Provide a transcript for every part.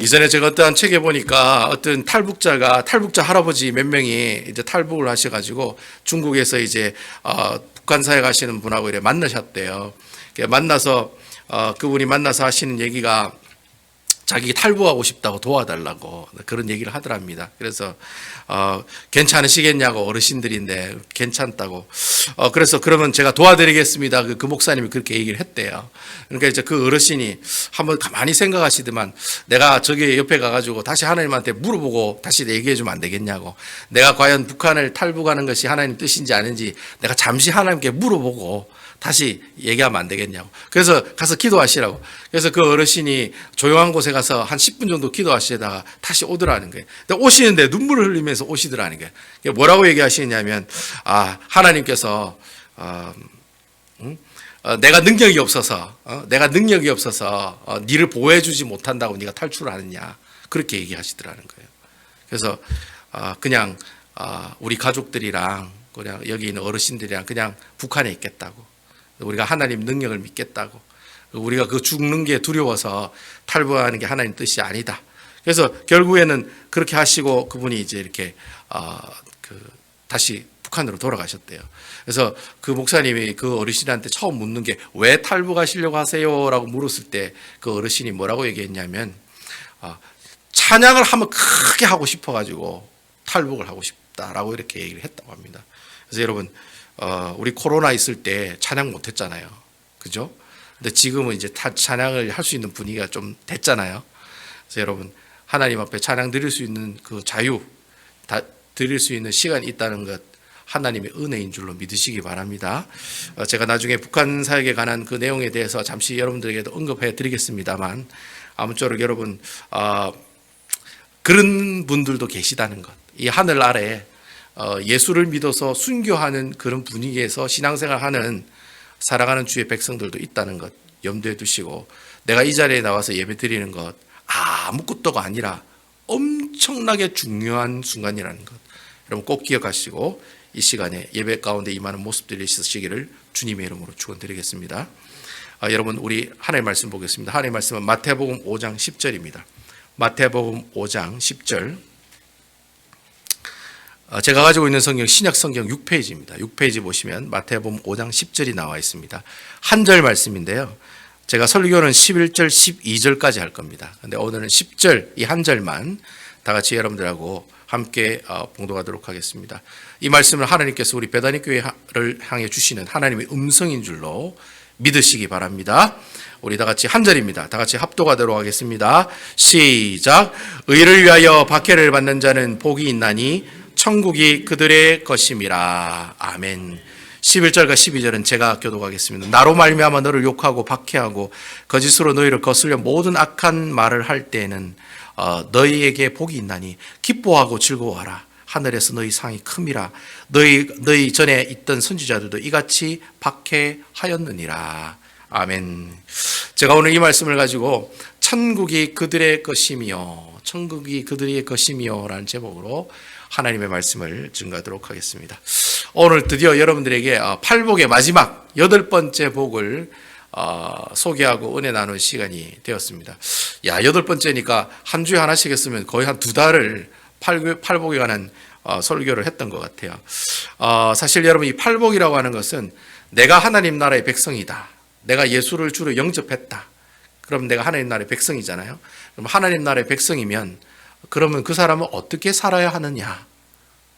이전에 제가 어떠한 책에 보니까 어떤 탈북자 할아버지 몇 명이 이제 탈북을 하셔가지고 중국에서 이제 북한사에 가시는 분하고 이렇게 만나셨대요. 만나서 그분이 만나서 하시는 얘기가 자기 탈북하고 싶다고 도와달라고 그런 얘기를 하더랍니다. 그래서 괜찮으시겠냐고, 어르신들인데 괜찮다고. 그래서 그러면 제가 도와드리겠습니다. 그 목사님이 그렇게 얘기를 했대요. 그러니까 이제 그 어르신이 한번 가만히 생각하시더만, 내가 저기 옆에 가가지고 다시 하나님한테 물어보고 다시 얘기해 주면 안 되겠냐고. 내가 과연 북한을 탈북하는 것이 하나님 뜻인지 아닌지 내가 잠시 하나님께 물어보고 다시 얘기하면 안 되겠냐고. 그래서 가서 기도하시라고. 그래서 그 어르신이 조용한 곳에 가서 한 10분 정도 기도하시다가 다시 오더라는 거예요. 근데 오시는데 눈물을 흘리면서 오시더라는 거예요. 뭐라고 얘기하시냐면, 하나님께서 내가 능력이 없어서 니를 보호해주지 못한다고 네가 탈출을 하느냐, 그렇게 얘기하시더라는 거예요. 그래서 그냥 우리 가족들이랑 그냥 여기 있는 어르신들이랑 그냥 북한에 있겠다고, 우리가 하나님 능력을 믿겠다고, 우리가 그 죽는 게 두려워서 탈북하는 게 하나님 뜻이 아니다. 그래서 결국에는 그렇게 하시고 그분이 이제 이렇게 다시 북한으로 돌아가셨대요. 그래서 그 목사님이 그 어르신한테 처음 묻는 게 왜 탈북하시려고 하세요? 라고 물었을 때 그 어르신이 뭐라고 얘기했냐면, 찬양을 한번 크게 하고 싶어가지고 탈북을 하고 싶다라고 이렇게 얘기를 했다고 합니다. 그래서 여러분, 우리 코로나 있을 때 찬양 못 했잖아요. 그죠? 근데 지금은 이제 찬양을 할 수 있는 분위기가 좀 됐잖아요. 그래서 여러분, 하나님 앞에 찬양 드릴 수 있는 그 자유, 드릴 수 있는 시간이 있다는 것, 하나님의 은혜인 줄로 믿으시기 바랍니다. 제가 나중에 북한 사역에 관한 그 내용에 대해서 잠시 여러분들에게도 언급해 드리겠습니다만, 아무쪼록 여러분, 그런 분들도 계시다는 것, 이 하늘 아래 예수를 믿어서 순교하는 그런 분위기에서 신앙생활하는 살아가는 주의 백성들도 있다는 것 염두에 두시고, 내가 이 자리에 나와서 예배 드리는 것 아무것도가 아니라 엄청나게 중요한 순간이라는 것, 여러분 꼭 기억하시고 이 시간에 예배 가운데 임하는 모습들이 있으시기를 주님의 이름으로 축원드리겠습니다. 여러분, 우리 하나님의 말씀 보겠습니다. 하나님의 말씀은 마태복음 5장 10절입니다. 마태복음 5장 10절. 제가 가지고 있는 성경 신약 성경 6페이지입니다. 6페이지 보시면 마태복음 5장 10절이 나와 있습니다. 한 절 말씀인데요. 제가 설교는 11절, 12절까지 할 겁니다. 근데 오늘은 10절 이 한 절만 다 같이 여러분들하고 함께 봉독하도록 하겠습니다. 이 말씀을 하나님께서 우리 베다니 교회를 향해 주시는 하나님의 음성인 줄로 믿으시기 바랍니다. 우리 다 같이 한 절입니다. 다 같이 합독하도록 하겠습니다. 시작. 의를 위하여 박해를 받는 자는 복이 있나니 천국이 그들의 것임이라. 아멘. 11절과 12절은 제가 교독하겠습니다. 나로 말미암아 너를 욕하고 박해하고 거짓으로 너희를 거슬려 모든 악한 말을 할 때에는 너희에게 복이 있나니 기뻐하고 즐거워하라. 하늘에서 너희 상이 큼이라. 너희 전에 있던 선지자들도 이같이 박해하였느니라. 아멘. 제가 오늘 이 말씀을 가지고 천국이 그들의 것이며 천국이 그들의 것이며 라는 제목으로 하나님의 말씀을 증거하도록 하겠습니다. 오늘 드디어 여러분들에게 팔복의 마지막 8번째 복을 소개하고 은혜 나누는 시간이 되었습니다. 8번째니까 한 주에 하나씩 했으면 거의 한 2달을 팔복에 관한 설교를 했던 것 같아요. 사실 여러분, 이 팔복이라고 하는 것은 내가 하나님 나라의 백성이다, 내가 예수를 주로 영접했다, 그럼 내가 하나님 나라의 백성이잖아요. 그럼 하나님 나라의 백성이면 그러면 그 사람은 어떻게 살아야 하느냐,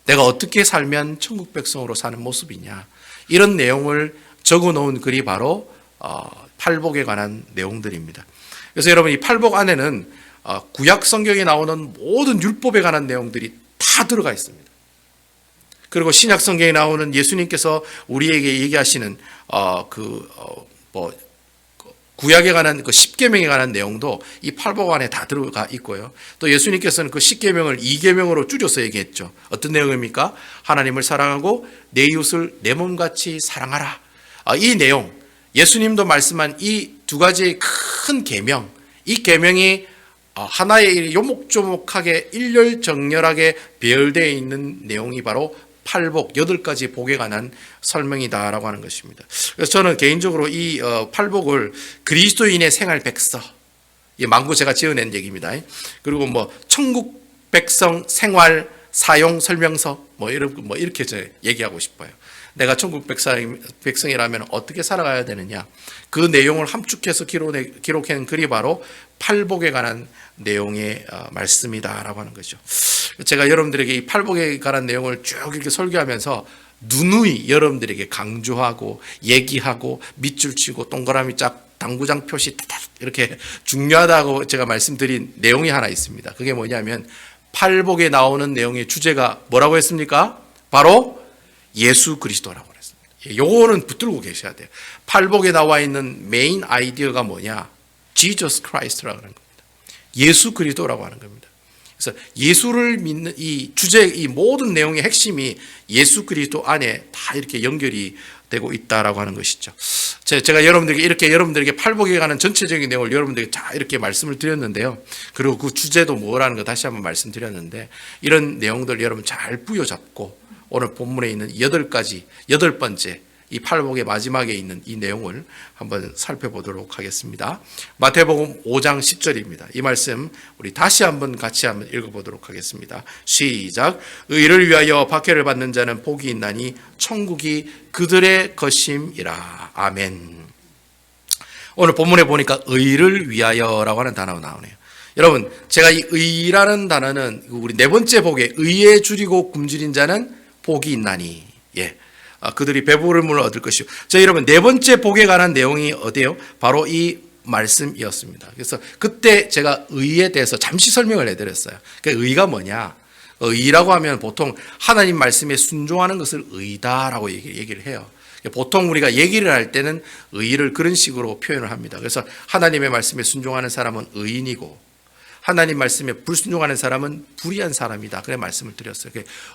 내가 어떻게 살면 천국 백성으로 사는 모습이냐, 이런 내용을 적어 놓은 글이 바로 팔복에 관한 내용들입니다. 그래서 여러분, 이 팔복 안에는 구약 성경에 나오는 모든 율법에 관한 내용들이 다 들어가 있습니다. 그리고 신약 성경에 나오는 예수님께서 우리에게 얘기하시는 구약에 관한 그 십계명에 관한 내용도 이 팔복 안에 다 들어가 있고요. 또 예수님께서는 그 십계명을 2계명으로 줄여서 얘기했죠. 어떤 내용입니까? 하나님을 사랑하고 내 이웃을 내 몸같이 사랑하라. 이 내용, 예수님도 말씀한 이 두 가지의 큰 계명, 이 계명이 하나의 요목조목하게 일렬정렬하게 배열되어 있는 내용이 바로 팔복, 8가지 복에 관한 설명이다라고 하는 것입니다. 그래서 저는 개인적으로 이 팔복을 그리스도인의 생활 백서, 이 망구 제가 지어낸 얘기입니다. 그리고 뭐 천국 백성 생활 사용 설명서 뭐 이렇게 저 얘기하고 싶어요. 내가 천국 백성이라면 어떻게 살아가야 되느냐, 그 내용을 함축해서 기록한 글이 바로 팔복에 관한 내용의 말씀이다라고 하는 거죠. 제가 여러분들에게 이 팔복에 관한 내용을 쭉 이렇게 설교하면서 누누이 여러분들에게 강조하고 얘기하고 밑줄 치고 동그라미 짝 당구장 표시 이렇게 중요하다고 제가 말씀드린 내용이 하나 있습니다. 그게 뭐냐면 팔복에 나오는 내용의 주제가 뭐라고 했습니까? 바로 예수 그리스도라고 그랬습니다. 요거는 붙들고 계셔야 돼요. 팔복에 나와 있는 메인 아이디어가 뭐냐? Jesus Christ라고 하는 겁니다. 예수 그리스도라고 하는 겁니다. 그래서 예수를 믿는 이 주제, 이 모든 내용의 핵심이 예수 그리스도 안에 다 이렇게 연결이 되고 있다라고 하는 것이죠. 제가 여러분들에게 팔복에 관한 전체적인 내용을 여러분들에게 다 이렇게 말씀을 드렸는데요. 그리고 그 주제도 뭐라는 거 다시 한번 말씀드렸는데, 이런 내용들 여러분 잘 부여잡고 오늘 본문에 있는 8번째 이 팔복의 마지막에 있는 이 내용을 한번 살펴보도록 하겠습니다. 마태복음 5장 10절입니다. 이 말씀 우리 다시 한번 같이 한번 읽어보도록 하겠습니다. 시작. 의를 위하여 박해를 받는 자는 복이 있나니 천국이 그들의 것임이라. 아멘. 오늘 본문에 보니까 의를 위하여라고 하는 단어가 나오네요. 여러분, 제가 이 의라는 단어는 우리 네 번째 복에 의에 줄이고 굶주린 자는 복이 있나니, 그들이 배부름을 얻을 것이요. 여러분, 네 번째 복에 관한 내용이 어디예요? 바로 이 말씀이었습니다. 그래서 그때 제가 의에 대해서 잠시 설명을 해드렸어요. 그러니까 의가 뭐냐? 의라고 하면 보통 하나님 말씀에 순종하는 것을 의다라고 얘기를 해요. 보통 우리가 얘기를 할 때는 의를 그런 식으로 표현을 합니다. 그래서 하나님의 말씀에 순종하는 사람은 의인이고, 하나님 말씀에 불순종하는 사람은 불의한 사람이다. 그래 말씀을 드렸어요.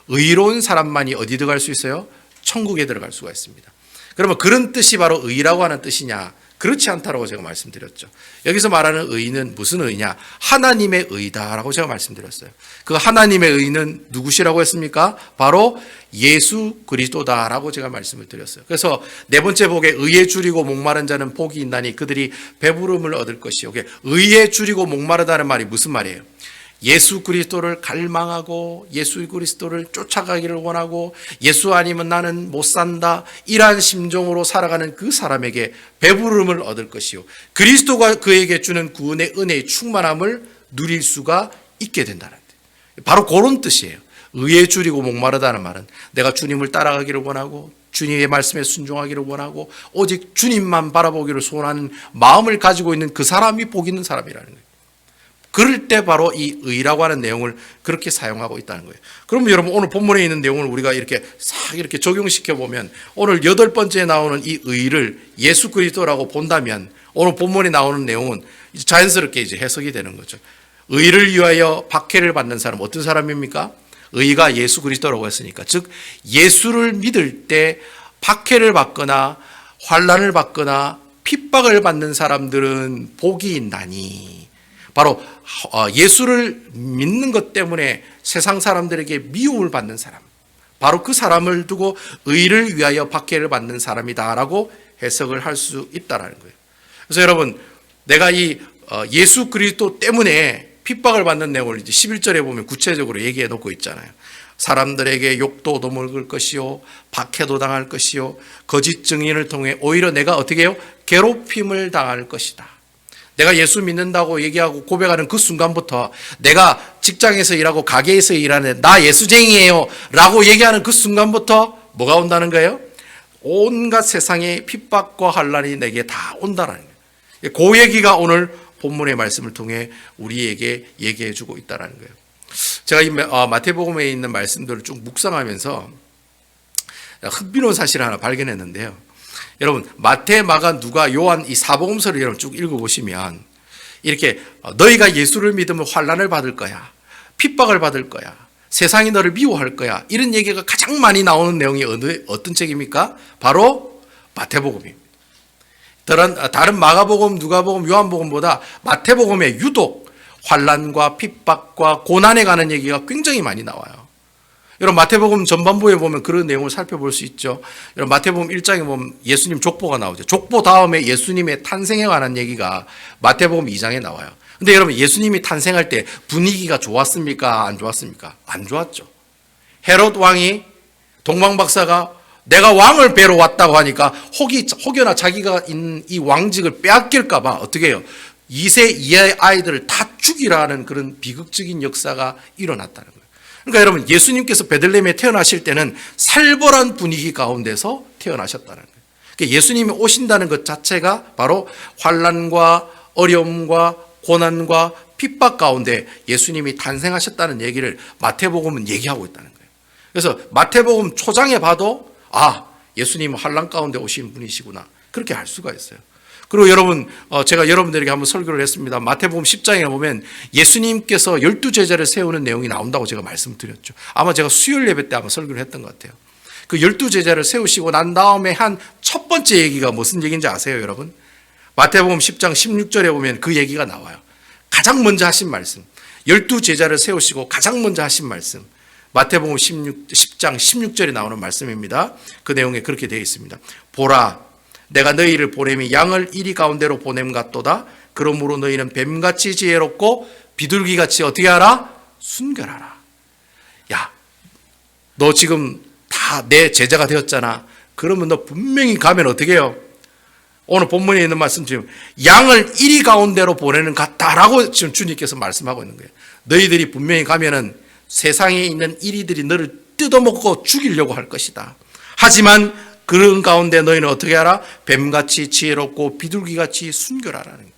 의로운 사람만이 어디 들어갈 수 있어요? 천국에 들어갈 수가 있습니다. 그러면 그런 뜻이 바로 의라고 하는 뜻이냐? 그렇지 않다라고 제가 말씀드렸죠. 여기서 말하는 의는 무슨 의냐? 하나님의 의다라고 제가 말씀드렸어요. 그 하나님의 의는 누구시라고 했습니까? 바로 예수 그리스도다라고 제가 말씀을 드렸어요. 그래서 네 번째 복에 의에 줄이고 목마른 자는 복이 있나니 그들이 배부름을 얻을 것이요. 의에 줄이고 목마르다는 말이 무슨 말이에요? 예수 그리스도를 갈망하고 예수 그리스도를 쫓아가기를 원하고 예수 아니면 나는 못 산다, 이러한 심정으로 살아가는 그 사람에게 배부름을 얻을 것이요, 그리스도가 그에게 주는 구원의 은혜의 충만함을 누릴 수가 있게 된다는 데, 바로 그런 뜻이에요. 의에 줄이고 목마르다는 말은 내가 주님을 따라가기를 원하고 주님의 말씀에 순종하기를 원하고 오직 주님만 바라보기를 소원하는 마음을 가지고 있는 그 사람이 복 있는 사람이라는 거예요. 그럴 때 바로 이 의라고 하는 내용을 그렇게 사용하고 있다는 거예요. 그러면 여러분, 오늘 본문에 있는 내용을 우리가 이렇게 싹 이렇게 적용시켜 보면 오늘 8번째에 나오는 이 의를 예수 그리스도라고 본다면 오늘 본문에 나오는 내용은 자연스럽게 이제 해석이 되는 거죠. 의를 위하여 박해를 받는 사람, 어떤 사람입니까? 의가 예수 그리스도라고 했으니까, 즉 예수를 믿을 때 박해를 받거나 환난을 받거나 핍박을 받는 사람들은 복이 있나니, 바로 예수를 믿는 것 때문에 세상 사람들에게 미움을 받는 사람, 바로 그 사람을 두고 의를 위하여 박해를 받는 사람이다라고 해석을 할 수 있다라는 거예요. 그래서 여러분, 내가 이 예수 그리스도 때문에 핍박을 받는 내용을 이제 11절에 보면 구체적으로 얘기해 놓고 있잖아요. 사람들에게 욕도 얻어먹을 것이요, 박해도 당할 것이요, 거짓 증인을 통해 오히려 내가 어떻게 해요? 괴롭힘을 당할 것이다. 내가 예수 믿는다고 얘기하고 고백하는 그 순간부터, 내가 직장에서 일하고 가게에서 일하는 나 예수쟁이에요 라고 얘기하는 그 순간부터 뭐가 온다는 거예요? 온갖 세상의 핍박과 환난이 내게 다 온다는 거예요. 그 얘기가 오늘 본문의 말씀을 통해 우리에게 얘기해 주고 있다는 거예요. 제가 이 마태복음에 있는 말씀들을 쭉 묵상하면서 흥미로운 사실을 하나 발견했는데요. 여러분, 마태, 마가, 누가, 요한 이 사복음서를 여러분 쭉 읽어보시면 이렇게 너희가 예수를 믿으면 환난을 받을 거야, 핍박을 받을 거야, 세상이 너를 미워할 거야, 이런 얘기가 가장 많이 나오는 내용이 어떤 책입니까? 바로 마태복음입니다. 다른 마가복음, 누가복음, 요한복음보다 마태복음에 유독 환난과 핍박과 고난에 관한 얘기가 굉장히 많이 나와요. 여러분, 마태복음 전반부에 보면 그런 내용을 살펴볼 수 있죠. 여러분, 마태복음 1장에 보면 예수님 족보가 나오죠. 족보 다음에 예수님의 탄생에 관한 얘기가 마태복음 2장에 나와요. 근데 여러분, 예수님이 탄생할 때 분위기가 좋았습니까? 안 좋았습니까? 안 좋았죠. 헤롯 왕이, 동방박사가 내가 왕을 뵈러 왔다고 하니까 혹여나 자기가 있는 이 왕직을 빼앗길까봐 어떻게 해요? 2세 이하의 아이들을 다 죽이라는 그런 비극적인 역사가 일어났다는 거예요. 그러니까 여러분, 예수님께서 베들레헴에 태어나실 때는 살벌한 분위기 가운데서 태어나셨다는 거예요. 그러니까 예수님이 오신다는 것 자체가 바로 환난과 어려움과 고난과 핍박 가운데 예수님이 탄생하셨다는 얘기를 마태복음은 얘기하고 있다는 거예요. 그래서 마태복음 초장에 봐도 예수님은 환난 가운데 오신 분이시구나, 그렇게 알 수가 있어요. 그리고 여러분, 제가 여러분들에게 한번 설교를 했습니다. 마태복음 10장에 보면 예수님께서 12제자를 세우는 내용이 나온다고 제가 말씀드렸죠. 아마 제가 수요일 예배 때 아마 설교를 했던 것 같아요. 그 12제자를 세우시고 난 다음에 한 첫 번째 얘기가 무슨 얘기인지 아세요, 여러분? 마태복음 10장 16절에 보면 그 얘기가 나와요. 가장 먼저 하신 말씀, 12제자를 세우시고 가장 먼저 하신 말씀, 마태복음 10장 16절에 나오는 말씀입니다. 그 내용에 그렇게 되어 있습니다. 보라, 내가 너희를 보냄이 양을 이리 가운데로 보냄 같도다. 그러므로 너희는 뱀같이 지혜롭고 비둘기같이 어떻게 하라? 순결하라. 야, 너 지금 다 내 제자가 되었잖아. 그러면 너 분명히 가면 어떻게 해요? 오늘 본문에 있는 말씀처럼 양을 이리 가운데로 보내는 같다라고 지금 주님께서 말씀하고 있는 거예요. 너희들이 분명히 가면은 세상에 있는 이리들이 너를 뜯어먹고 죽이려고 할 것이다. 하지만 그런 가운데 너희는 어떻게 하라? 뱀같이 지혜롭고 비둘기같이 순결하라는 거예요.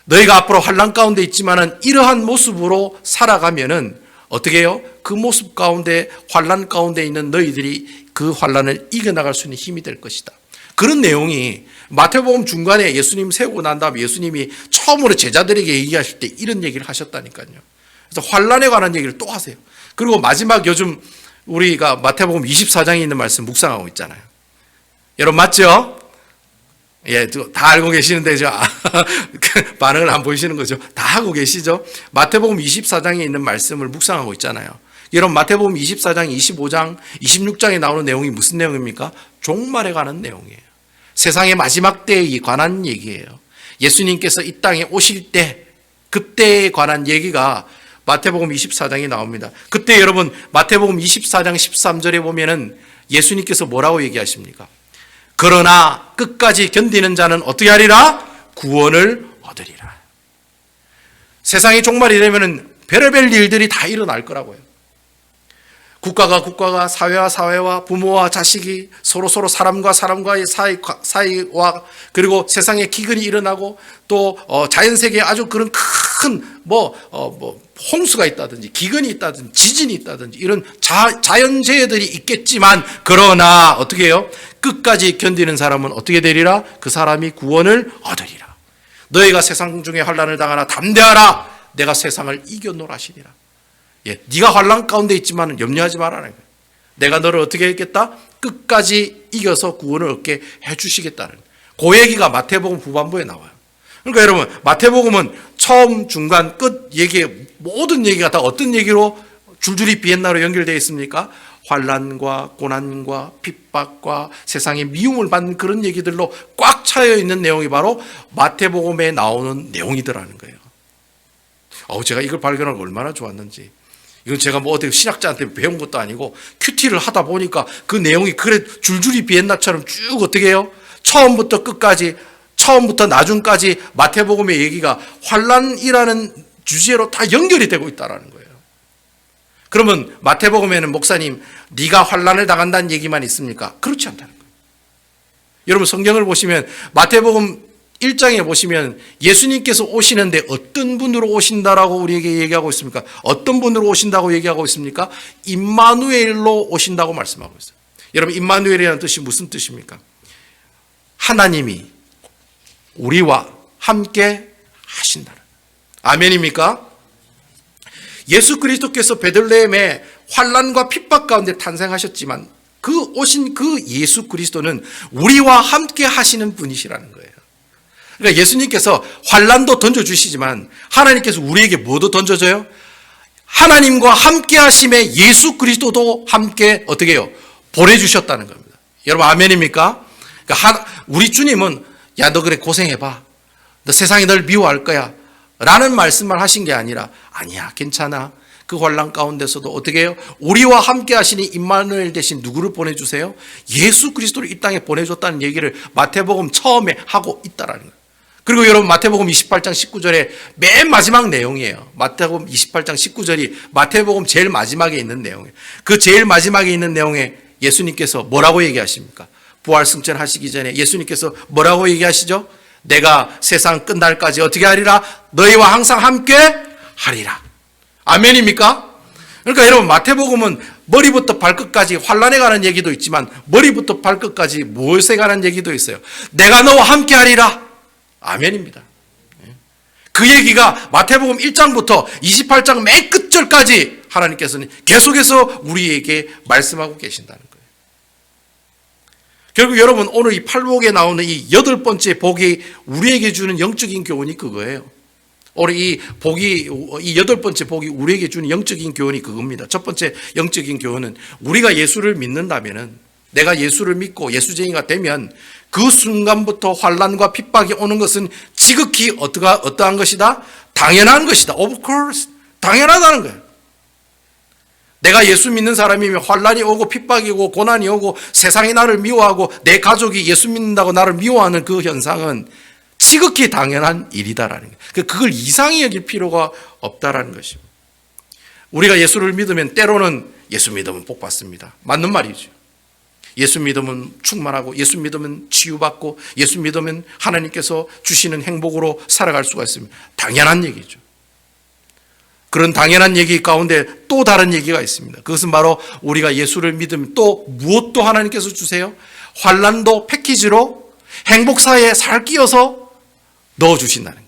너희가 앞으로 환난 가운데 있지만은 이러한 모습으로 살아가면은 어떻게 해요? 그 모습 가운데, 환난 가운데 있는 너희들이 그 환난을 이겨나갈 수 있는 힘이 될 것이다. 그런 내용이 마태복음 중간에 예수님 세우고 난 다음에 예수님이 처음으로 제자들에게 얘기하실 때 이런 얘기를 하셨다니까요. 그래서 환난에 관한 얘기를 또 하세요. 그리고 마지막 요즘 우리가 마태복음 24장에 있는 말씀 묵상하고 있잖아요. 여러분 맞죠? 예, 다 알고 계시는데 반응을 안 보이시는 거죠. 다 하고 계시죠? 마태복음 24장에 있는 말씀을 묵상하고 있잖아요. 여러분 마태복음 24장, 25장, 26장에 나오는 내용이 무슨 내용입니까? 종말에 관한 내용이에요. 세상의 마지막 때에 관한 얘기예요. 예수님께서 이 땅에 오실 때 그때에 관한 얘기가 마태복음 24장에 나옵니다. 그때 여러분 마태복음 24장 13절에 보면은 예수님께서 뭐라고 얘기하십니까? 그러나 끝까지 견디는 자는 어떻게 하리라? 구원을 얻으리라. 세상의 종말이 되면은 별의별 일들이 다 일어날 거라고요. 국가가 사회와 사회와 부모와 자식이 서로 사람과 사람과의 사이와 그리고 세상에 기근이 일어나고 또 자연 세계에 아주 그런 큰 홍수가 있다든지 기근이 있다든지 지진이 있다든지 이런 자연재해들이 있겠지만 그러나 어떻게 해요? 끝까지 견디는 사람은 어떻게 되리라? 그 사람이 구원을 얻으리라. 너희가 세상 중에 환난을 당하나 담대하라. 내가 세상을 이겨노라시니라. 예, 네가 환난 가운데 있지만 염려하지 말아라. 내가 너를 어떻게 했겠다? 끝까지 이겨서 구원을 얻게 해주시겠다는 그 얘기가 마태복음 후반부에 나와요. 그러니까 여러분 마태복음은 처음 중간 끝 얘기에 모든 얘기가 다 어떤 얘기로 줄줄이 비엔나로 연결되어 있습니까? 환난과 고난과 핍박과 세상의 미움을 받는 그런 얘기들로 꽉 차여 있는 내용이 바로 마태복음에 나오는 내용이더라는 거예요. 제가 이걸 발견하고 얼마나 좋았는지. 이건 제가 어디 신학자한테 배운 것도 아니고 큐티를 하다 보니까 그 내용이 그래 줄줄이 비엔나처럼 쭉 어떻게 해요? 처음부터 끝까지, 처음부터 나중까지 마태복음의 얘기가 환난이라는 주제로 다 연결이 되고 있다는 거예요. 그러면 마태복음에는 목사님 네가 환난을 당한다는 얘기만 있습니까? 그렇지 않다는 거예요. 여러분 성경을 보시면 마태복음 1장에 보시면 예수님께서 오시는데 어떤 분으로 오신다라고 우리에게 얘기하고 있습니까? 어떤 분으로 오신다고 얘기하고 있습니까? 임마누엘로 오신다고 말씀하고 있어요. 여러분 임마누엘이라는 뜻이 무슨 뜻입니까? 하나님이 우리와 함께 하신다는. 아멘입니까? 예수 그리스도께서 베들레헴에 환난과 핍박 가운데 탄생하셨지만 그 오신 그 예수 그리스도는 우리와 함께 하시는 분이시라는 거예요. 그러니까 예수님께서 환난도 던져주시지만 하나님께서 우리에게 뭐도 던져줘요? 하나님과 함께 하심에 예수 그리스도도 함께 어떻게 해요? 보내주셨다는 겁니다. 여러분 아멘입니까? 그러니까 우리 주님은 야 너 그래 고생해봐. 너 세상이 널 미워할 거야. 라는 말씀을 하신 게 아니라 아니야 괜찮아. 그 환난 가운데서도 어떻게 해요? 우리와 함께 하시니 임마누엘 대신 누구를 보내주세요? 예수 그리스도를 이 땅에 보내줬다는 얘기를 마태복음 처음에 하고 있다라는 거예요. 그리고 여러분 마태복음 28장 19절에 맨 마지막 내용이에요. 마태복음 28장 19절이 마태복음 제일 마지막에 있는 내용이에요. 그 제일 마지막에 있는 내용에 예수님께서 뭐라고 얘기하십니까? 부활 승천 하시기 전에 예수님께서 뭐라고 얘기하시죠? 내가 세상 끝날까지 어떻게 하리라? 너희와 항상 함께 하리라. 아멘입니까? 그러니까 여러분 마태복음은 머리부터 발끝까지 환난에 관한 얘기도 있지만 머리부터 발끝까지 무엇에 관한 얘기도 있어요. 내가 너와 함께 하리라. 아멘입니다. 그 얘기가 마태복음 1장부터 28장 맨 끝절까지 하나님께서는 계속해서 우리에게 말씀하고 계신다는 거예요. 결국 여러분 오늘 이 팔복에 나오는 이 8번째 복이 우리에게 주는 영적인 교훈이 그거예요. 오늘 이 8번째 복이 우리에게 주는 영적인 교훈이 그겁니다. 첫 번째 영적인 교훈은 우리가 예수를 믿는다면은, 내가 예수를 믿고 예수쟁이가 되면 그 순간부터 환난과 핍박이 오는 것은 지극히 어떠한 것이다? 당연한 것이다. Of course. 당연하다는 거예요. 내가 예수 믿는 사람이면 환난이 오고 핍박이 오고 고난이 오고 세상이 나를 미워하고 내 가족이 예수 믿는다고 나를 미워하는 그 현상은 지극히 당연한 일이다라는 거예요. 그걸 이상히 여길 필요가 없다라는 것입니다. 우리가 예수를 믿으면 때로는 예수 믿으면 복 받습니다. 맞는 말이죠. 예수 믿으면 충만하고 예수 믿으면 치유받고 예수 믿으면 하나님께서 주시는 행복으로 살아갈 수가 있습니다. 당연한 얘기죠. 그런 당연한 얘기 가운데 또 다른 얘기가 있습니다. 그것은 바로 우리가 예수를 믿으면 또 무엇도 하나님께서 주세요? 환난도 패키지로 행복사에 살 끼워서 넣어주신다는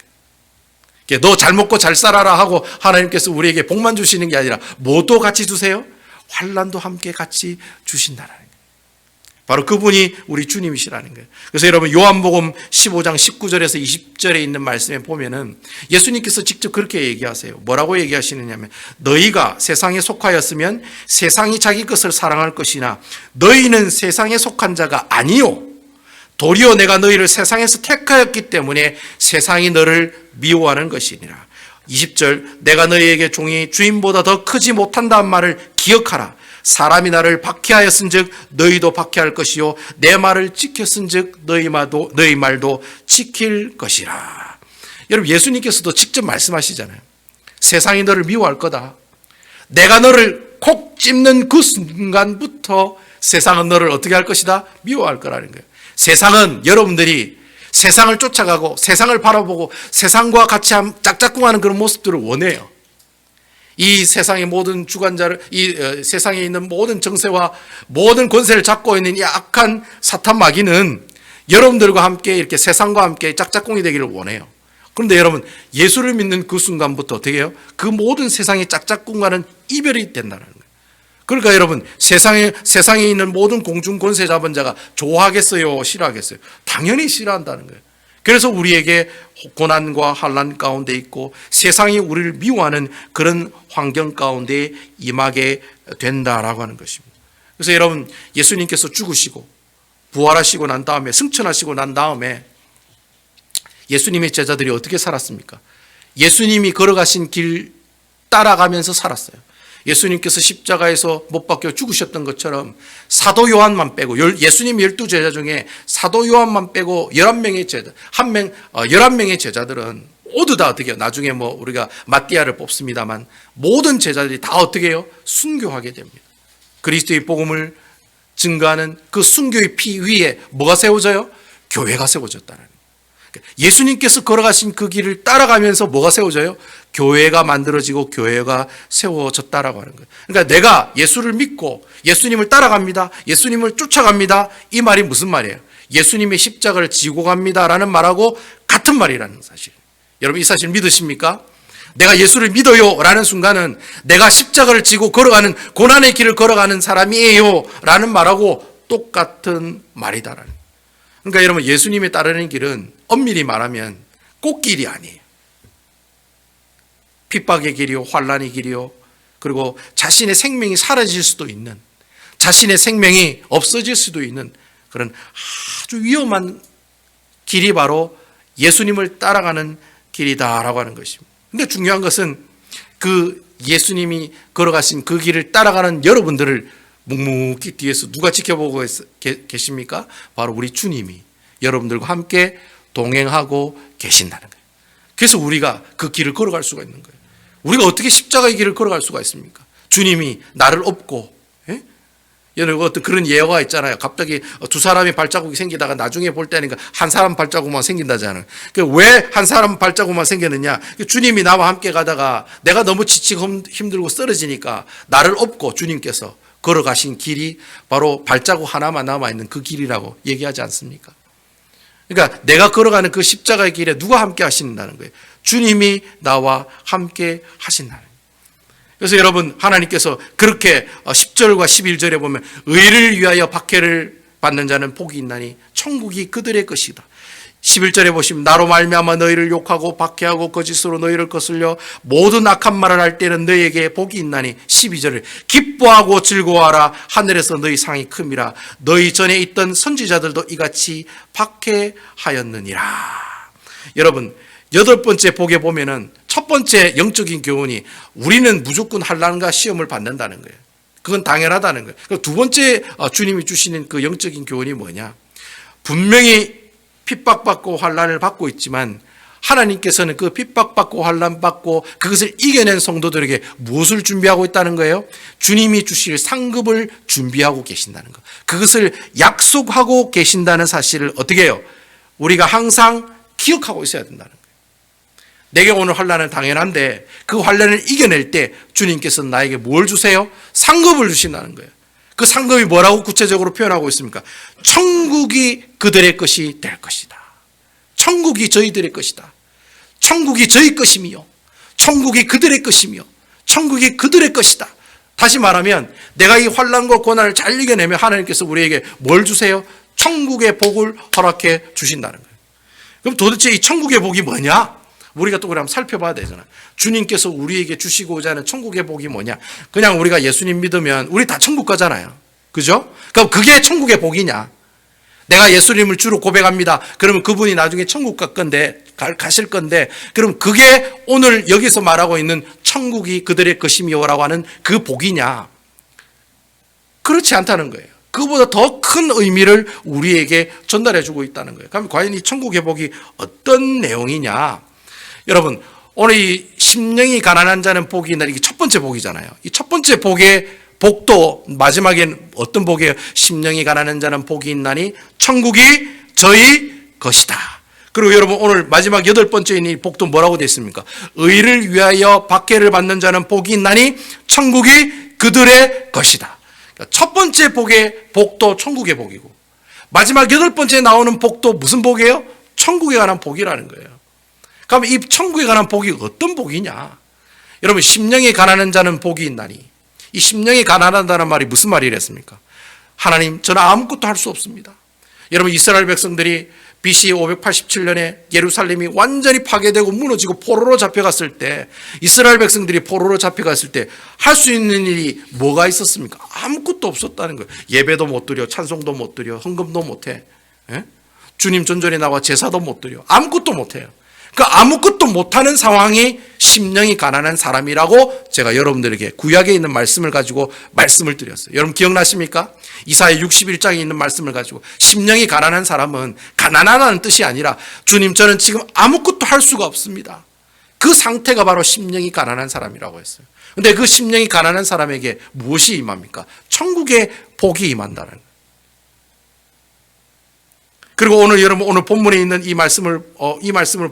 거예요. 너 잘 먹고 잘 살아라 하고 하나님께서 우리에게 복만 주시는 게 아니라 뭐도 같이 주세요? 환난도 함께 같이 주신다는 거예요. 바로 그분이 우리 주님이시라는 거예요. 그래서 여러분 요한복음 15장 19절에서 20절에 있는 말씀에 보면은 예수님께서 직접 그렇게 얘기하세요. 뭐라고 얘기하시느냐면 너희가 세상에 속하였으면 세상이 자기 것을 사랑할 것이나 너희는 세상에 속한 자가 아니요 도리어 내가 너희를 세상에서 택하였기 때문에 세상이 너를 미워하는 것이니라. 20절 내가 너희에게 종이 주인보다 더 크지 못한다는 말을 기억하라. 사람이 나를 박해하였은즉 너희도 박해할 것이요 내 말을 지켰은즉 너희 말도 지킬 것이라. 여러분 예수님께서도 직접 말씀하시잖아요. 세상이 너를 미워할 거다. 내가 너를 콕 찝는 그 순간부터 세상은 너를 어떻게 할 것이다? 미워할 거라는 거예요. 세상은 여러분들이 세상을 쫓아가고 세상을 바라보고 세상과 같이 짝짝꿍하는 그런 모습들을 원해요. 이 세상의 모든 주관자를, 세상에 있는 모든 정세와 모든 권세를 잡고 있는 이 악한 사탄 마귀는 여러분들과 함께 이렇게 세상과 함께 짝짝꿍이 되기를 원해요. 그런데 여러분 예수를 믿는 그 순간부터 어떻게 해요? 그 모든 세상의 짝짝꿍과는 이별이 된다는 거예요. 그러니까 여러분 세상에 있는 모든 공중 권세 잡은 자가 좋아하겠어요? 싫어하겠어요? 당연히 싫어한다는 거예요. 그래서 우리에게 고난과 환난 가운데 있고 세상이 우리를 미워하는 그런 환경 가운데 임하게 된다라고 하는 것입니다. 그래서 여러분 예수님께서 죽으시고 부활하시고 난 다음에 승천하시고 난 다음에 예수님의 제자들이 어떻게 살았습니까? 예수님이 걸어가신 길 따라가면서 살았어요. 예수님께서 십자가에서 못 박혀 죽으셨던 것처럼 사도 요한만 빼고 예수님 12제자 중에 사도 요한만 빼고 11명의 제자, 11명의 제자들은 모두 다 어떻게 해요? 나중에 우리가 마띠아를 뽑습니다만 모든 제자들이 다 어떻게 해요? 순교하게 됩니다. 그리스도의 복음을 증거하는 그 순교의 피 위에 뭐가 세워져요? 교회가 세워졌다는 거예요. 예수님께서 걸어가신 그 길을 따라가면서 뭐가 세워져요? 교회가 만들어지고 교회가 세워졌다라고 하는 거예요. 그러니까 내가 예수를 믿고 예수님을 따라갑니다. 예수님을 쫓아갑니다. 이 말이 무슨 말이에요? 예수님의 십자가를 지고 갑니다라는 말하고 같은 말이라는 사실. 여러분 이 사실 믿으십니까? 내가 예수를 믿어요 라는 순간은 내가 십자가를 지고 걸어가는 고난의 길을 걸어가는 사람이에요 라는 말하고 똑같은 말이다라는 거예요. 그러니까 여러분 예수님에 따르는 길은 엄밀히 말하면 꽃길이 아니에요. 핍박의 길이요, 환난의 길이요, 그리고 자신의 생명이 사라질 수도 있는, 자신의 생명이 없어질 수도 있는 그런 아주 위험한 길이 바로 예수님을 따라가는 길이다라고 하는 것입니다. 근데 중요한 것은 그 예수님이 걸어가신 그 길을 따라가는 여러분들을 묵묵히 뒤에서 누가 지켜보고 계십니까? 바로 우리 주님이 여러분들과 함께 동행하고 계신다는 거예요. 그래서 우리가 그 길을 걸어갈 수가 있는 거예요. 우리가 어떻게 십자가의 길을 걸어갈 수가 있습니까? 주님이 나를 업고, 여러분 어떤 그런 예화가 있잖아요. 갑자기 두 사람이 발자국이 생기다가 나중에 볼 때는 한 사람 발자국만 생긴다잖아요. 왜 한 사람 발자국만 생겼느냐? 주님이 나와 함께 가다가 내가 너무 지치고 힘들고 쓰러지니까 나를 업고 주님께서 걸어가신 길이 바로 발자국 하나만 남아있는 그 길이라고 얘기하지 않습니까? 그러니까 내가 걸어가는 그 십자가의 길에 누가 함께 하신다는 거예요? 주님이 나와 함께 하신다는 거예요. 그래서 여러분, 하나님께서 그렇게 10절과 11절에 보면 의를 위하여 박해를 받는 자는 복이 있나니 천국이 그들의 것이다. 11절에 보시면 나로 말미암아 너희를 욕하고 박해하고 거짓으로 너희를 거슬려 모든 악한 말을 할 때는 너희에게 복이 있나니 12절에 기뻐하고 즐거워하라 하늘에서 너희 상이 큼이라 너희 전에 있던 선지자들도 이같이 박해하였느니라. 여러분, 8번째 복에 보면은 첫 번째 영적인 교훈이 우리는 무조건 환난과 시험을 받는다는 거예요. 그건 당연하다는 거예요. 두 번째 주님이 주시는 그 영적인 교훈이 뭐냐? 분명히 핍박받고 환난을 받고 있지만 하나님께서는 그 핍박받고 환난받고 그것을 이겨낸 성도들에게 무엇을 준비하고 있다는 거예요? 주님이 주실 상급을 준비하고 계신다는 것. 그것을 약속하고 계신다는 사실을 어떻게 해요? 우리가 항상 기억하고 있어야 된다는 거예요. 내게 오는 환난은 당연한데 그 환난을 이겨낼 때 주님께서는 나에게 뭘 주세요? 상급을 주신다는 거예요. 그 상급이 뭐라고 구체적으로 표현하고 있습니까? 천국이 그들의 것이 될 것이다. 천국이 저희들의 것이다. 천국이 저희 것이며 천국이 그들의 것이며 천국이 그들의 것이다. 다시 말하면 내가 이 환난과 고난을 잘 이겨내면 하나님께서 우리에게 뭘 주세요? 천국의 복을 허락해 주신다는 거예요. 그럼 도대체 이 천국의 복이 뭐냐? 우리가 또 그럼 한번 살펴봐야 되잖아. 주님께서 우리에게 주시고자 하는 천국의 복이 뭐냐? 그냥 우리가 예수님 믿으면 우리 다 천국 가잖아요. 그죠? 그럼 그게 천국의 복이냐? 내가 예수님을 주로 고백합니다. 그러면 그분이 나중에 천국 가실 건데, 그럼 그게 오늘 여기서 말하고 있는 천국이 그들의 것이며라고 하는 그 복이냐? 그렇지 않다는 거예요. 그보다 더 큰 의미를 우리에게 전달해 주고 있다는 거예요. 그럼 과연 이 천국의 복이 어떤 내용이냐? 여러분, 오늘 이 심령이 가난한 자는 복이 있나니 이게 첫 번째 복이잖아요. 이 첫 번째 복의 복도 마지막엔 어떤 복이에요? 심령이 가난한 자는 복이 있나니 천국이 저희 것이다. 그리고 여러분 오늘 마지막 8번째인 이 복도 뭐라고 되어 있습니까? 의를 위하여 박해를 받는 자는 복이 있나니 천국이 그들의 것이다. 그러니까 첫 번째 복의 복도 천국의 복이고 마지막 8번째 나오는 복도 무슨 복이에요? 천국에 관한 복이라는 거예요. 그럼 이 천국에 관한 복이 어떤 복이냐? 여러분, 심령이 가난한 자는 복이 있나니, 이 심령이 가난하다는 말이 무슨 말이랬습니까? 하나님, 저는 아무것도 할 수 없습니다. 여러분, 이스라엘 백성들이 BC 587년에 예루살렘이 완전히 파괴되고 무너지고 포로로 잡혀갔을 때, 이스라엘 백성들이 포로로 잡혀갔을 때 할 수 있는 일이 뭐가 있었습니까? 아무것도 없었다는 거예요. 예배도 못 드려, 찬송도 못 드려, 헌금도 못 해, 주님 전전에 나와 제사도 못 드려, 아무것도 못 해요. 그 아무것도 못하는 상황이 심령이 가난한 사람이라고 제가 여러분들에게 구약에 있는 말씀을 가지고 말씀을 드렸어요. 여러분 기억나십니까? 이사야 61장에 있는 말씀을 가지고 심령이 가난한 사람은 가난하다는 뜻이 아니라 주님 저는 지금 아무것도 할 수가 없습니다. 그 상태가 바로 심령이 가난한 사람이라고 했어요. 그런데 그 심령이 가난한 사람에게 무엇이 임합니까? 천국의 복이 임한다는 거예요. 그리고 오늘 여러분 오늘 본문에 있는 이 말씀을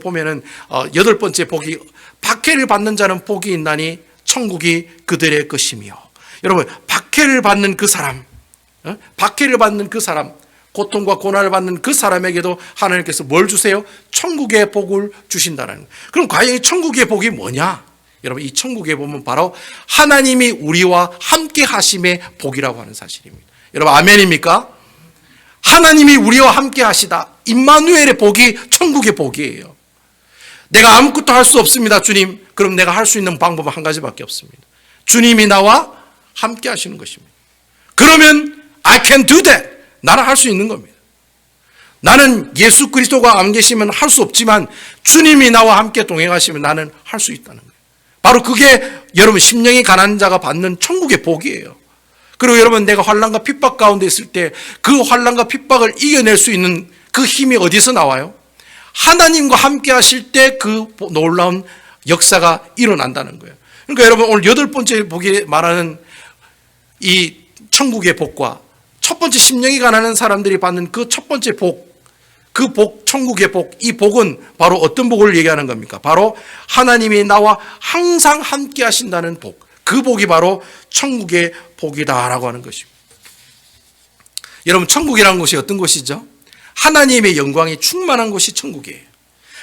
보면은 8번째 복이 박해를 받는 자는 복이 있나니 천국이 그들의 것이며, 여러분 박해를 받는 그 사람, 고통과 고난을 받는 그 사람에게도 하나님께서 뭘 주세요? 천국의 복을 주신다는 거예요. 그럼 과연 이 천국의 복이 뭐냐? 여러분 이 천국에 보면 바로 하나님이 우리와 함께 하심의 복이라고 하는 사실입니다. 여러분 아멘입니까? 하나님이 우리와 함께 하시다. 임마누엘의 복이 천국의 복이에요. 내가 아무것도 할 수 없습니다, 주님. 그럼 내가 할 수 있는 방법은 한 가지밖에 없습니다. 주님이 나와 함께 하시는 것입니다. 그러면 I can do that. 나는 할 수 있는 겁니다. 나는 예수 그리스도가 안 계시면 할 수 없지만 주님이 나와 함께 동행하시면 나는 할 수 있다는 거예요. 바로 그게 여러분 심령이 가난한 자가 받는 천국의 복이에요. 그리고 여러분 내가 환난과 핍박 가운데 있을 때 그 환난과 핍박을 이겨낼 수 있는 그 힘이 어디서 나와요? 하나님과 함께 하실 때 그 놀라운 역사가 일어난다는 거예요. 그러니까 여러분 오늘 여덟 번째 복이 말하는 이 천국의 복과 첫 번째 심령이 가난한 사람들이 받는 그 첫 번째 복, 그 복, 천국의 복, 이 복은 바로 어떤 복을 얘기하는 겁니까? 바로 하나님이 나와 항상 함께 하신다는 복, 그 복이 바로 천국의 복이다라고 하는 것입니다. 여러분 천국이라는 곳이 어떤 곳이죠? 하나님의 영광이 충만한 곳이 천국이에요.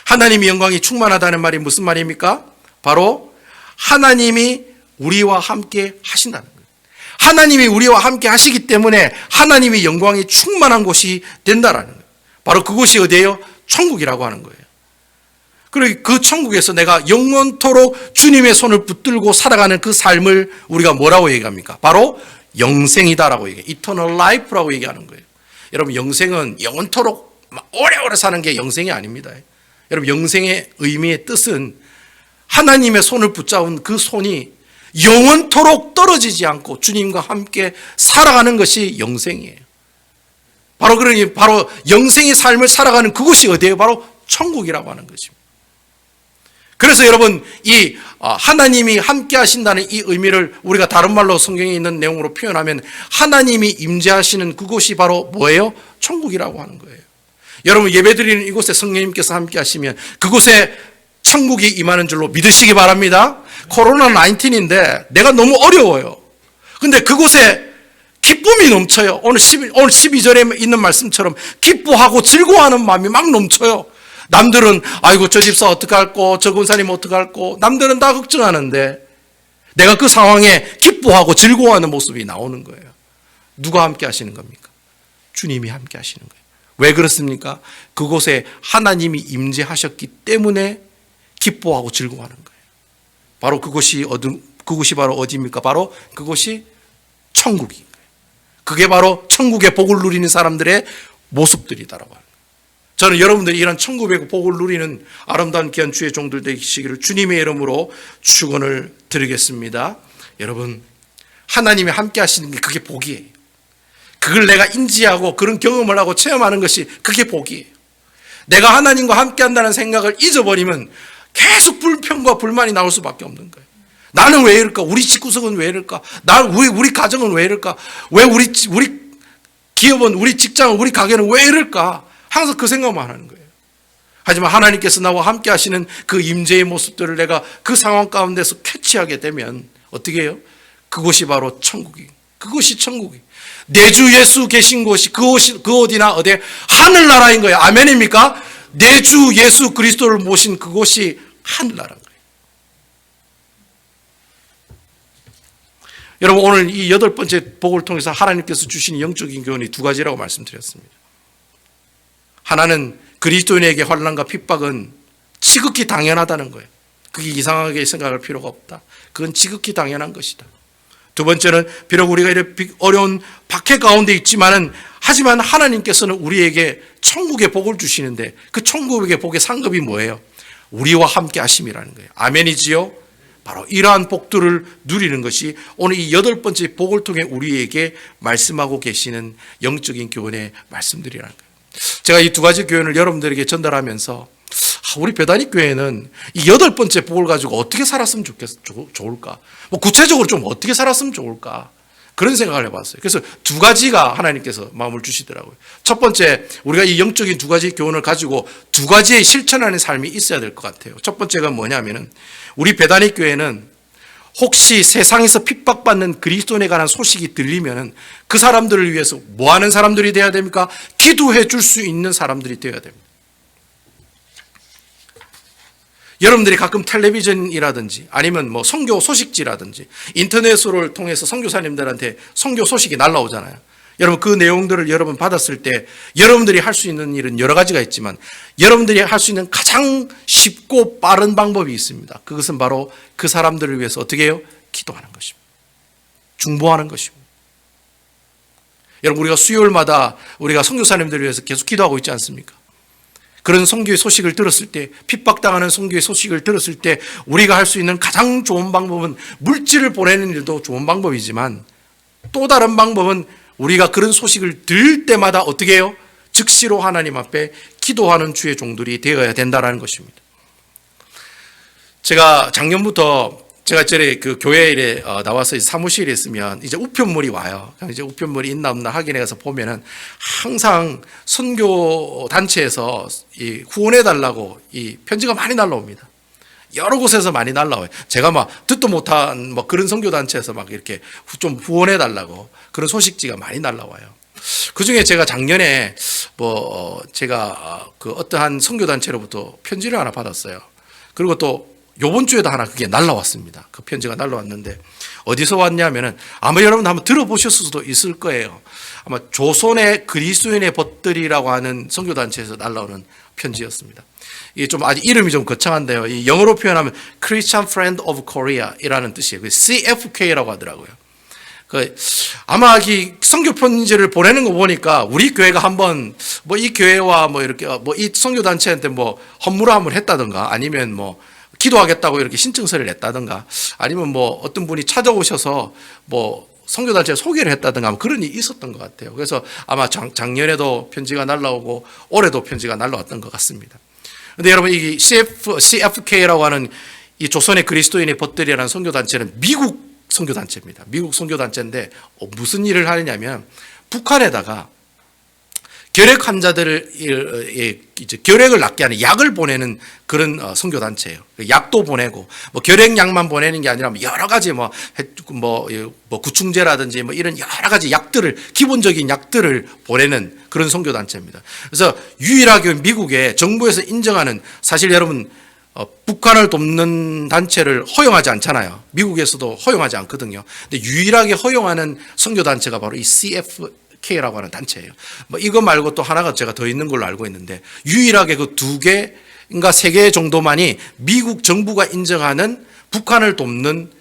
하나님의 영광이 충만하다는 말이 무슨 말입니까? 바로 하나님이 우리와 함께 하신다는 거예요. 하나님이 우리와 함께 하시기 때문에 하나님의 영광이 충만한 곳이 된다라는 거예요. 바로 그곳이 어디예요? 천국이라고 하는 거예요. 그리고 그 천국에서 내가 영원토록 주님의 손을 붙들고 살아가는 그 삶을 우리가 뭐라고 얘기합니까? 바로 영생이다라고 얘기해요. Eternal Life라고 얘기하는 거예요. 여러분 영생은 영원토록 오래오래 사는 게 영생이 아닙니다. 여러분 영생의 의미의 뜻은 하나님의 손을 붙잡은 그 손이 영원토록 떨어지지 않고 주님과 함께 살아가는 것이 영생이에요. 바로 그러니 바로 영생의 삶을 살아가는 그곳이 어디예요? 바로 천국이라고 하는 것입니다. 그래서 여러분 이 하나님이 함께 하신다는 이 의미를 우리가 다른 말로 성경에 있는 내용으로 표현하면 하나님이 임재하시는 그곳이 바로 뭐예요? 천국이라고 하는 거예요. 여러분 예배드리는 이곳에 성령님께서 함께 하시면 그곳에 천국이 임하는 줄로 믿으시기 바랍니다. 코로나 19인데 내가 너무 어려워요. 근데 그곳에 기쁨이 넘쳐요. 오늘 12절에 있는 말씀처럼 기뻐하고 즐거워하는 마음이 막 넘쳐요. 남들은 아이고 저 집사 어떡할꼬 저 권사님 어떡할꼬 남들은 다 걱정하는데 내가 그 상황에 기뻐하고 즐거워하는 모습이 나오는 거예요. 누가 함께 하시는 겁니까? 주님이 함께 하시는 거예요. 왜 그렇습니까? 그곳에 하나님이 임재하셨기 때문에 기뻐하고 즐거워하는 거예요. 바로 그곳이 바로 어디입니까? 바로 그곳이 천국인 거예요. 그게 바로 천국의 복을 누리는 사람들의 모습들이다라고 합니다. 저는 여러분들이 이런 천국의 복을 누리는 아름다운 귀한 주의 종들 되시기를 주님의 이름으로 축원을 드리겠습니다. 여러분 하나님이 함께 하시는 게 그게 복이에요. 그걸 내가 인지하고 그런 경험을 하고 체험하는 것이 그게 복이에요. 내가 하나님과 함께 한다는 생각을 잊어버리면 계속 불평과 불만이 나올 수밖에 없는 거예요. 나는 왜 이럴까? 우리 집구석은 왜 이럴까? 우리 가정은 왜 이럴까? 왜 우리 기업은, 우리 직장은, 우리 가게는 왜 이럴까? 항상 그 생각만 하는 거예요. 하지만 하나님께서 나와 함께 하시는 그 임재의 모습들을 내가 그 상황 가운데서 캐치하게 되면 어떻게 해요? 그곳이 바로 천국이. 그것이 천국이. 내 주 예수 계신 곳이 그 어디나 어디 하늘나라인 거예요. 아멘입니까? 내 주 예수 그리스도를 모신 그곳이 하늘나라인 거예요. 여러분 오늘 이 여덟 번째 복을 통해서 하나님께서 주신 영적인 교훈이 두 가지라고 말씀드렸습니다. 하나는 그리스도인에게 환난과 핍박은 지극히 당연하다는 거예요. 그게 이상하게 생각할 필요가 없다. 그건 지극히 당연한 것이다. 두 번째는 비록 우리가 이렇게 어려운 박해 가운데 있지만은 하지만 하나님께서는 우리에게 천국의 복을 주시는데 그 천국의 복의 상급이 뭐예요? 우리와 함께 하심이라는 거예요. 아멘이지요? 바로 이러한 복들을 누리는 것이 오늘 이 여덟 번째 복을 통해 우리에게 말씀하고 계시는 영적인 교훈의 말씀들이라는 거예요. 제가 이 두 가지 교훈을 여러분들에게 전달하면서 우리 배단위 교회는 이 여덟 번째 복을 가지고 어떻게 살았으면 좋을까? 뭐 구체적으로 좀 어떻게 살았으면 좋을까? 그런 생각을 해봤어요. 그래서 두 가지가 하나님께서 마음을 주시더라고요. 첫 번째, 우리가 이 영적인 두 가지 교훈을 가지고 두 가지의 실천하는 삶이 있어야 될 것 같아요. 첫 번째가 뭐냐면은 우리 배단위 교회는 혹시 세상에서 핍박받는 그리스도인에 관한 소식이 들리면은 그 사람들을 위해서 뭐 하는 사람들이 되어야 됩니까? 기도해 줄 수 있는 사람들이 되어야 됩니다. 여러분들이 가끔 텔레비전이라든지 아니면 뭐 선교 소식지라든지 인터넷을 통해서 선교사님들한테 선교 소식이 날라오잖아요. 여러분 그 내용들을 여러분 받았을 때 여러분들이 할 수 있는 일은 여러 가지가 있지만 여러분들이 할 수 있는 가장 쉽고 빠른 방법이 있습니다. 그것은 바로 그 사람들을 위해서 어떻게 해요? 기도하는 것입니다. 중보하는 것입니다. 여러분, 우리가 수요일마다 우리가 선교사님들을 위해서 계속 기도하고 있지 않습니까? 그런 선교의 소식을 들었을 때, 핍박당하는 선교의 소식을 들었을 때 우리가 할 수 있는 가장 좋은 방법은 물질을 보내는 일도 좋은 방법이지만, 또 다른 방법은 우리가 그런 소식을 들을 때마다 어떻게 해요? 즉시로 하나님 앞에 기도하는 주의 종들이 되어야 된다는 것입니다. 제가 작년부터 제가 저희 그 교회에 나와서 사무실에 있으면 이제 우편물이 와요. 그럼 이제 우편물이 있나 없나 확인해 가서 보면은 항상 선교 단체에서 이 후원해 달라고 이 편지가 많이 날라옵니다. 여러 곳에서 많이 날라와요. 제가 막 듣도 못한 뭐 그런 선교 단체에서 막 이렇게 좀 후원해 달라고 그런 소식지가 많이 날라와요. 그 중에 제가 작년에 제가 그 어떠한 선교 단체로부터 편지를 하나 받았어요. 그리고 또 요번 주에도 하나 그게 날라왔습니다. 그 편지가 날라왔는데 어디서 왔냐면은 아마 여러분 한번 들어보셨을 수도 있을 거예요. 아마 조선의 그리스도인의 벗들이라고 하는 선교단체에서 날라오는 편지였습니다. 이게 좀 아직 이름이 좀 거창한데요. 이 영어로 표현하면 Christian Friend of Korea 이라는 뜻이에요. CFK라고 하더라고요. 아마 이 선교 편지를 보내는 거 보니까 우리 교회가 한번 이 교회와 이렇게 이 선교 단체한테 헌물을 한번 했다든가 아니면 기도하겠다고 이렇게 신청서를 냈다든가 아니면 어떤 분이 찾아오셔서 선교단체 소개를 했다든가 그런 일이 있었던 것 같아요. 그래서 아마 작년에도 편지가 날라오고 올해도 편지가 날라왔던 것 같습니다. 그런데 여러분, 이 CFK라고 하는 이 조선의 그리스도인의 벗들이라는 선교단체는 미국 선교단체입니다. 미국 선교단체인데 무슨 일을 하느냐면 북한에다가 결핵 환자들을 이제 결핵을 낫게 하는 약을 보내는 그런 선교단체예요. 약도 보내고 결핵약만 보내는 게 아니라 여러 가지 구충제라든지 이런 여러 가지 약들을 기본적인 약들을 보내는 그런 선교단체입니다. 그래서 유일하게 미국에 정부에서 인정하는 사실 여러분 북한을 돕는 단체를 허용하지 않잖아요. 미국에서도 허용하지 않거든요. 근데 유일하게 허용하는 선교단체가 바로 이 CFK라고 하는 단체예요. 이거 말고 또 하나가 제가 더 있는 걸로 알고 있는데 유일하게 그 2개인가 3개 정도만이 미국 정부가 인정하는 북한을 돕는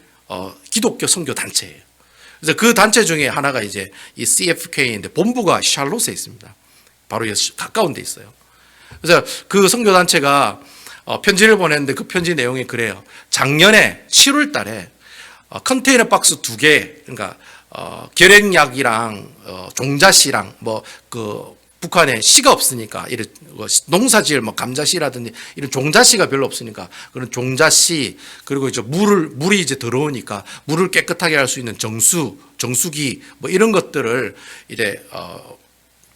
기독교 선교 단체예요. 그래서 그 단체 중에 하나가 이제 이 CFK인데 본부가 샬롯에 있습니다. 바로 가까운 데 있어요. 그래서 그 선교 단체가 편지를 보냈는데 그 편지 내용이 그래요. 작년에 7월 달에 컨테이너 박스 2개, 그러니까 결핵약이랑 종자씨랑 북한에 씨가 없으니까 이런 농사지을 감자씨라든지 이런 종자씨가 별로 없으니까 그런 종자씨, 그리고 이제 물이 이제 더러우니까 물을 깨끗하게 할 수 있는 정수기 이런 것들을 이제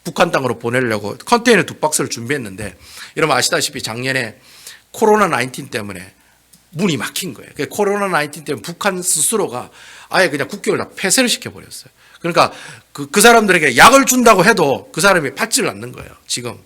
북한 땅으로 보내려고 컨테이너 2박스를 준비했는데, 여러분 아시다시피 작년에 코로나19 때문에 문이 막힌 거예요. 코로나19 때문에 북한 스스로가 아예 그냥 국경을 다 폐쇄를 시켜버렸어요. 그러니까 그 사람들에게 약을 준다고 해도 그 사람이 받지를 않는 거예요, 지금.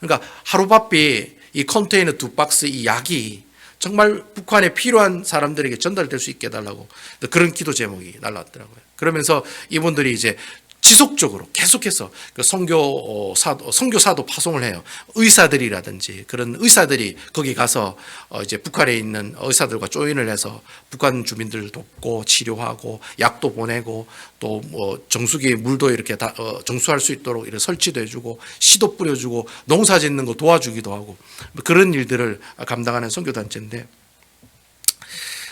그러니까 하루바삐 이 컨테이너 2박스 이 약이 정말 북한에 필요한 사람들에게 전달될 수 있게 해달라고 그런 기도 제목이 날라왔더라고요. 그러면서 이분들이 이제 지속적으로 계속해서 선교사도 파송을 해요. 의사들이라든지 그런 의사들이 거기 가서 이제 북한에 있는 의사들과 조인을 해서 북한 주민들 돕고 치료하고 약도 보내고 또 정수기 물도 이렇게 다 정수할 수 있도록 이렇게 설치도 해주고 씨도 뿌려주고 농사 짓는 거 도와주기도 하고 그런 일들을 감당하는 선교단체인데,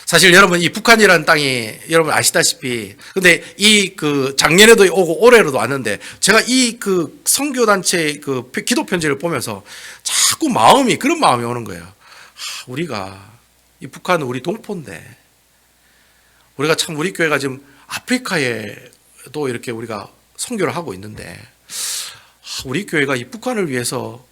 사실 여러분 이 북한이라는 땅이 여러분 아시다시피, 근데 이 작년에도 오고 올해로도 왔는데 제가 이 선교단체 기도 편지를 보면서 자꾸 그런 마음이 오는 거예요. 우리가 이 북한은 우리 동포인데 우리가 참 우리 교회가 지금 아프리카에도 이렇게 우리가 선교를 하고 있는데 우리 교회가 이 북한을 위해서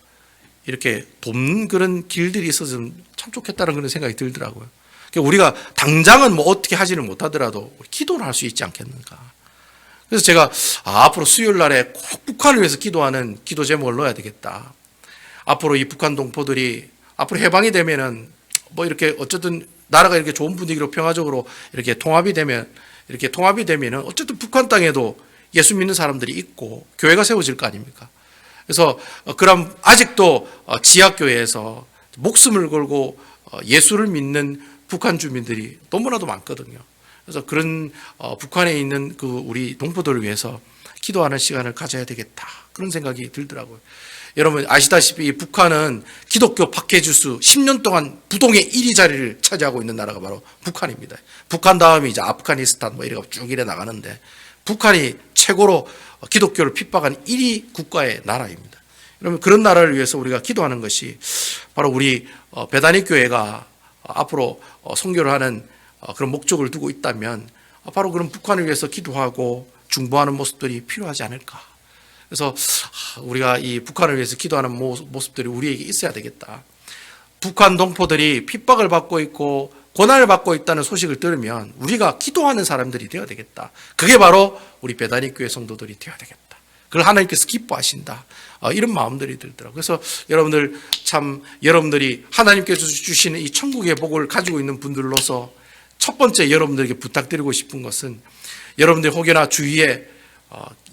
이렇게 돕는 그런 길들이 있어서 참 좋겠다는 그런 생각이 들더라고요. 우리가 당장은 어떻게 하지는 못하더라도 기도를 할 수 있지 않겠는가. 그래서 제가 앞으로 수요일 날에 꼭 북한을 위해서 기도하는 기도 제목을 넣어야 되겠다. 앞으로 이 북한 동포들이 앞으로 해방이 되면은 이렇게 어쨌든 나라가 이렇게 좋은 분위기로 평화적으로 이렇게 통합이 되면은 어쨌든 북한 땅에도 예수 믿는 사람들이 있고 교회가 세워질 거 아닙니까? 그래서 그럼 아직도 지하교회에서 목숨을 걸고 예수를 믿는 북한 주민들이 너무나도 많거든요. 그래서 그런 북한에 있는 우리 동포들을 위해서 기도하는 시간을 가져야 되겠다. 그런 생각이 들더라고요. 여러분 아시다시피 북한은 기독교 박해주수 10년 동안 부동의 1위 자리를 차지하고 있는 나라가 바로 북한입니다. 북한 다음이 이제 아프가니스탄 뭐 이렇게 쭉 이래 나가는데 북한이 최고로 기독교를 핍박한 1위 국가의 나라입니다. 여러분 그런 나라를 위해서 우리가 기도하는 것이 바로 우리 베다니 교회가 앞으로 선교를 하는 그런 목적을 두고 있다면 바로 그런 북한을 위해서 기도하고 중보하는 모습들이 필요하지 않을까. 그래서 우리가 이 북한을 위해서 기도하는 모습들이 우리에게 있어야 되겠다. 북한 동포들이 핍박을 받고 있고 고난을 받고 있다는 소식을 들으면 우리가 기도하는 사람들이 되어야 되겠다. 그게 바로 우리 베다니 교회 성도들이 되어야 되겠다. 그걸 하나님께서 기뻐하신다. 이런 마음들이 들더라고요. 그래서 여러분들 참 여러분들이 하나님께서 주시는 이 천국의 복을 가지고 있는 분들로서 첫 번째 여러분들에게 부탁드리고 싶은 것은 여러분들 혹여나 주위에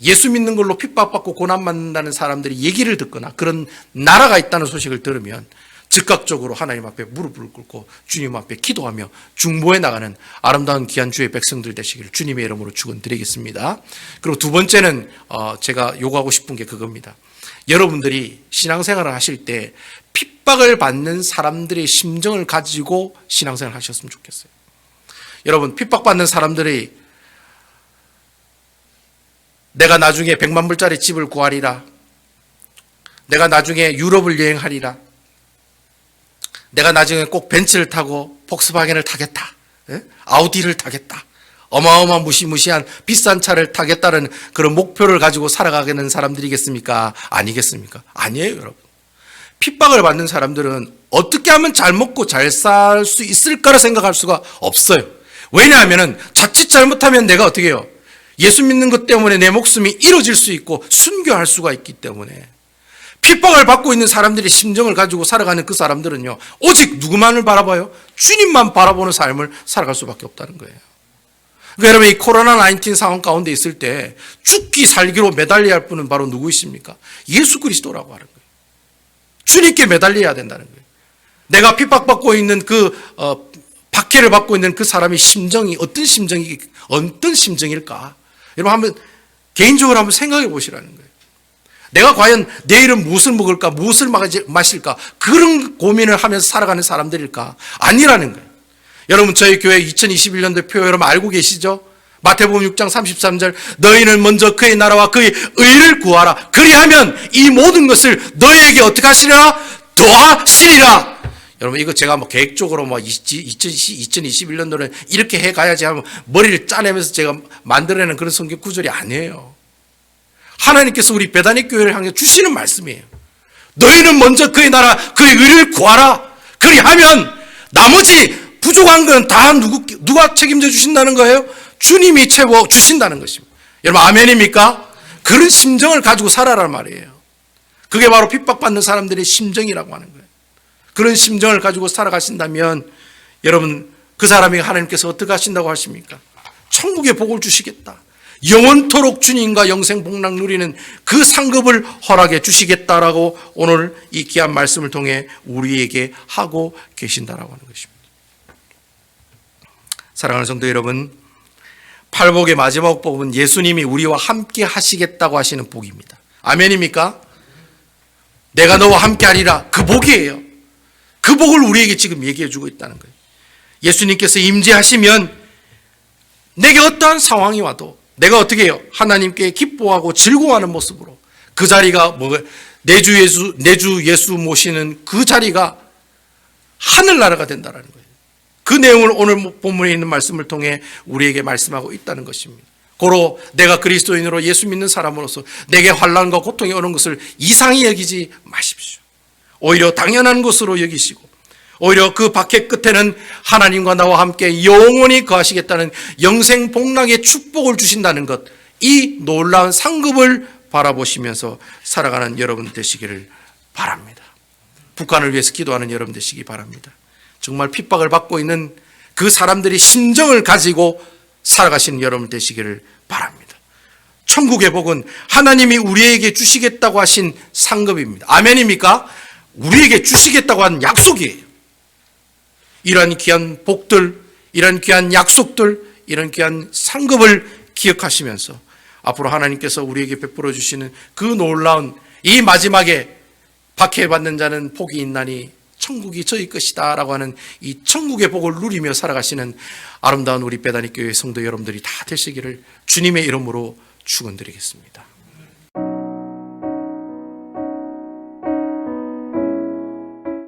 예수 믿는 걸로 핍박받고 고난받는다는 사람들이 얘기를 듣거나 그런 나라가 있다는 소식을 들으면 즉각적으로 하나님 앞에 무릎을 꿇고 주님 앞에 기도하며 중보해 나가는 아름다운 귀한 주의 백성들 되시기를 주님의 이름으로 축원드리겠습니다. 그리고 두 번째는 제가 요구하고 싶은 게 그겁니다. 여러분들이 신앙생활을 하실 때 핍박을 받는 사람들의 심정을 가지고 신앙생활을 하셨으면 좋겠어요. 여러분 핍박받는 사람들이 내가 나중에 100만 불짜리 집을 구하리라, 내가 나중에 유럽을 여행하리라, 내가 나중에 꼭 벤츠를 타고 폭스바겐을 타겠다, 아우디를 타겠다, 어마어마한 무시무시한 비싼 차를 타겠다는 그런 목표를 가지고 살아가는 사람들이겠습니까? 아니겠습니까? 아니에요, 여러분. 핍박을 받는 사람들은 어떻게 하면 잘 먹고 잘 살 수 있을까라 생각할 수가 없어요. 왜냐하면 자칫 잘못하면 내가 어떻게 해요? 예수 믿는 것 때문에 내 목숨이 잃어질 수 있고 순교할 수가 있기 때문에 핍박을 받고 있는 사람들의 심정을 가지고 살아가는 그 사람들은요, 오직 누구만을 바라봐요? 주님만 바라보는 삶을 살아갈 수밖에 없다는 거예요. 그러니까 여러분 이 코로나19 상황 가운데 있을 때 죽기 살기로 매달려야 할 분은 바로 누구이십니까? 예수 그리스도라고 하는 거예요. 주님께 매달려야 된다는 거예요. 내가 핍박받고 있는 박해를 받고 있는 그 사람의 심정이 어떤 심정일까? 여러분 한번 개인적으로 한번 생각해 보시라는 거예요. 내가 과연 내일은 무엇을 먹을까, 무엇을 마실까, 그런 고민을 하면서 살아가는 사람들일까? 아니라는 거예요. 여러분 저희 교회 2021년도 표 여러분 알고 계시죠? 마태복음 6장 33절 너희는 먼저 그의 나라와 그의 의를 구하라. 그리하면 이 모든 것을 너희에게 어떻게 하시리라? 더하시리라. 여러분 이거 제가 계획적으로 2021년도는 이렇게 해가야지 하면 머리를 짜내면서 제가 만들어내는 그런 성경 구절이 아니에요. 하나님께서 우리 베다니 교회를 향해 주시는 말씀이에요. 너희는 먼저 그의 나라 그의 의를 구하라. 그리하면 나머지 부족한 건 다 누가 책임져 주신다는 거예요? 주님이 채워 주신다는 것입니다. 여러분 아멘입니까? 그런 심정을 가지고 살아라는 말이에요. 그게 바로 핍박받는 사람들의 심정이라고 하는 거예요. 그런 심정을 가지고 살아가신다면 여러분 그 사람이 하나님께서 어떻게 하신다고 하십니까? 천국의 복을 주시겠다. 영원토록 주님과 영생 복락 누리는 그 상급을 허락해 주시겠다라고 오늘 이 귀한 말씀을 통해 우리에게 하고 계신다라고 하는 것입니다. 사랑하는 성도 여러분, 팔복의 마지막 복은 예수님이 우리와 함께 하시겠다고 하시는 복입니다. 아멘입니까? 내가 너와 함께 하리라. 그 복이에요. 그 복을 우리에게 지금 얘기해 주고 있다는 거예요. 예수님께서 임재하시면 내게 어떠한 상황이 와도 내가 어떻게 해요? 하나님께 기뻐하고 즐거워하는 모습으로 그 자리가 내주 예수 모시는 그 자리가 하늘나라가 된다는 거예요. 그 내용을 오늘 본문에 있는 말씀을 통해 우리에게 말씀하고 있다는 것입니다. 고로 내가 그리스도인으로 예수 믿는 사람으로서 내게 환난과 고통이 오는 것을 이상히 여기지 마십시오. 오히려 당연한 것으로 여기시고 오히려 그 박해 끝에는 하나님과 나와 함께 영원히 거하시겠다는 영생 복락의 축복을 주신다는 것, 이 놀라운 상급을 바라보시면서 살아가는 여러분 되시기를 바랍니다. 북한을 위해서 기도하는 여러분 되시기 바랍니다. 정말 핍박을 받고 있는 그 사람들의 심정을 가지고 살아가시는 여러분 되시기를 바랍니다. 천국의 복은 하나님이 우리에게 주시겠다고 하신 상급입니다. 아멘입니까? 우리에게 주시겠다고 한 약속이에요. 이러한 귀한 복들, 이러한 귀한 약속들, 이런 귀한 상급을 기억하시면서 앞으로 하나님께서 우리에게 베풀어 주시는 그 놀라운 이 마지막에 박해받는 자는 복이 있나니 천국이 저희 것이다 라고 하는 이 천국의 복을 누리며 살아가시는 아름다운 우리 베다니 교회 성도 여러분들이 다 되시기를 주님의 이름으로 축원드리겠습니다.